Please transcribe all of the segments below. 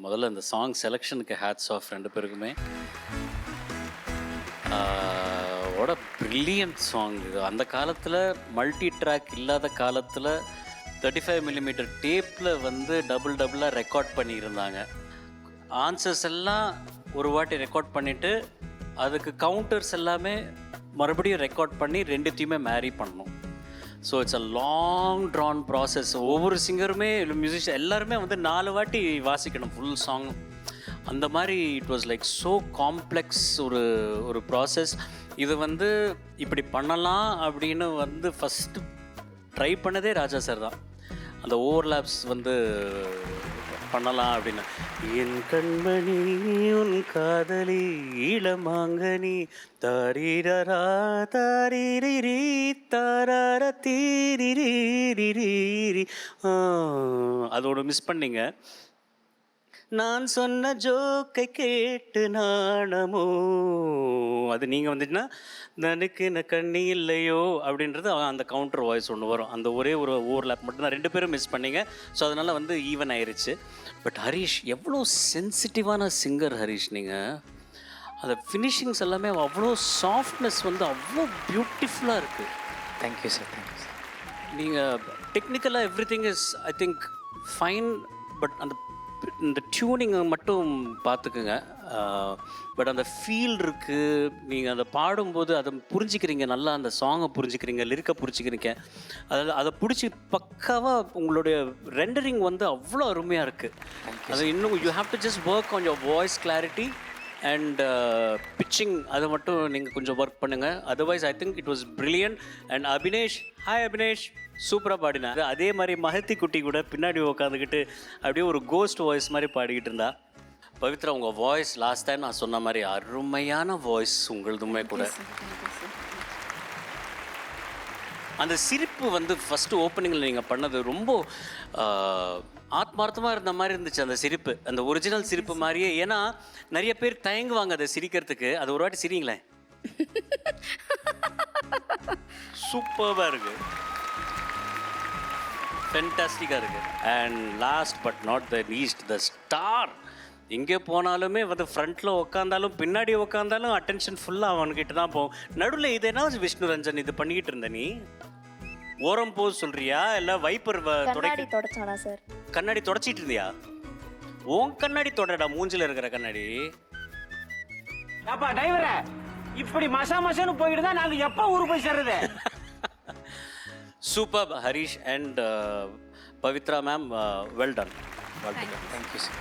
முதல்ல இந்த song செலெக்ஷனுக்கு hats off ரெண்டு பேருக்குமே. ஓட ப்ரில்லியன்ட் சாங் இது. அந்த காலத்தில் மல்டி ட்ராக் இல்லாத காலத்தில் 35mm டேப்பில் வந்து டபுளாக ரெக்கார்ட் பண்ணியிருந்தாங்க. ஆன்சர்ஸ் எல்லாம் ஒரு வாட்டி ரெக்கார்ட் பண்ணிவிட்டு அதுக்கு கவுண்டர்ஸ் எல்லாமே மறுபடியும் ரெக்கார்ட் பண்ணி ரெண்டுத்தையுமே மேரி பண்ணணும். So it's a long drawn process. ஒவ்வொரு சிங்கருமே மியூசிஷியன் எல்லாருமே வந்து 4 வாட்டி வாசிக்கணும் ஃபுல் சாங். அந்த மாதிரி it was like so complex ஒரு ப்ராசஸ். இது வந்து இப்படி பண்ணலாம் அப்படின்னு வந்து ஃபஸ்ட்டு ட்ரை பண்ணதே ராஜா சார் தான். அந்த ஓவர்லாப்ஸ் வந்து பண்ணலாம் அப்படின்னு. என் கண்மணி உன் காதலி இளமாங்கனி தாரீரரா தாரீரிரி தாரார தீரிரி. அதோட மிஸ் பண்ணிங்க. நான் சொன்ன ஜோக்கை கேட்டு நாணமோ, அது நீங்கள் வந்துட்டுனா நனுக்கு நான் கண்ணி இல்லையோ அப்படின்றது அந்த கவுண்டர் வாய்ஸ் ஒன்று வரும். அந்த ஒரே ஒரு ஓவர்லேப் மட்டும்தான் 2 பேரும் மிஸ் பண்ணிங்க. ஸோ அதனால் வந்து ஈவன் ஆயிடுச்சு. பட் ஹரிஷ் எவ்வளோ சென்சிட்டிவான சிங்கர் ஹரிஷ். நீங்கள் அந்த ஃபினிஷிங்ஸ் எல்லாமே அவ்வளோ சாஃப்ட்னஸ் வந்து அவ்வளோ பியூட்டிஃபுல்லாக இருக்குது. Thank you sir, thank you sir. நீங்கள் டெக்னிக்கலாக every thing is I think fine. But இந்த டியூனிங்கை மட்டும் பார்த்துக்குங்க. பட் அந்த ஃபீல் இருக்குது. நீங்கள் அதை பாடும்போது அதை புரிஞ்சிக்கிறீங்க, நல்லா அந்த சாங்கை புரிஞ்சிக்கிறீங்க, லிரிக்கை புரிஞ்சிக்கிறீங்க. அதை பிடிச்சி பக்காவாக உங்களுடைய ரெண்டரிங் வந்து அவ்வளோ அருமையாக இருக்குது. அது இன்னும் you have to just work on your voice clarity and pitching. அதை மட்டும் நீங்கள் கொஞ்சம் ஒர்க் பண்ணுங்கள். Otherwise I think it was brilliant. And Abinesh, hi Abinesh, சூப்பராக பாடினார். அதே மாதிரி மகத்தி குட்டி கூட பின்னாடி உட்காந்துக்கிட்டு அப்படியே ஒரு கோஸ்ட் வாய்ஸ் மாதிரி பாடிக்கிட்டு இருந்தா. பவித்ரா, உங்கள் வாய்ஸ் லாஸ்ட் டைம் நான் சொன்ன மாதிரி அருமையான வாய்ஸ் உங்களுதுமே கூட. அந்த சிரிப்பு வந்து ஃபஸ்ட்டு ஓப்பனிங்கில் நீங்கள் பண்ணது ரொம்ப ஆத்மார்த்தமாக இருந்த மாதிரி இருந்துச்சு. அந்த சிரிப்பு அந்த ஒரிஜினல் சிரிப்பு மாதிரியே. ஏன்னா நிறைய பேர் தயங்குவாங்க அதை சிரிக்கிறதுக்கு. அது ஒரு வாட்டி சிரிங்களேன். சூப்பராக இருக்குது, ஃபென்டாஸ்டிக்காக இருக்குது. And last but not the least, the star. எங்கே போனாலுமே வந்து ஃப்ரண்ட்டில் உட்காந்தாலும் பின்னாடி உட்காந்தாலும் அட்டென்ஷன் ஃபுல்லாக அவன்கிட்ட தான் போகும். நடுவில் இது என்ன விஷ்ணு ரஞ்சன் இது பண்ணிக்கிட்டு இருந்த நீ? ஓரம் போது சொல்றியா இல்லை வைப்பர் தொடச்சானா சார்? கண்ணாடி தொடச்சிட்டு இருந்தியா? உன் கண்ணாடி தொடடா, மூஞ்சில இருக்கிற கண்ணாடி. அப்பா டிரைவரே, இப்படி மசான்னு போயிட்டு தான் நாங்கள் எப்போ ஊருக்கு போய் சேர்றது? Super Harish and Pavithra ma'am, well done. Thank you sir.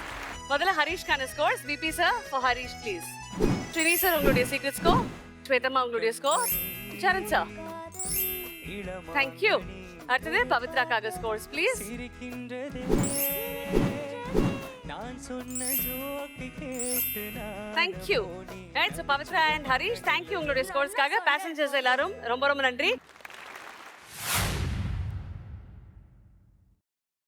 முதல்ல ஹரிஷ்கான scores. VP sir for Harish please. Srivi sir உங்களுடைய சீக்ரெட் ஸ்கோர். ஸ்வேதம்மா உங்களுடைய ஸ்கோர். Charan sir thank you. அடுத்தது பவித்ராக்காக scores please. Thank you. Right, so Pavithra and Harish thank you உங்களுடைய ஸ்கோர்ஸ்க்காக. பேசஞ்சர்ஸ் எல்லாரும் ரொம்ப ரொம்ப நன்றி.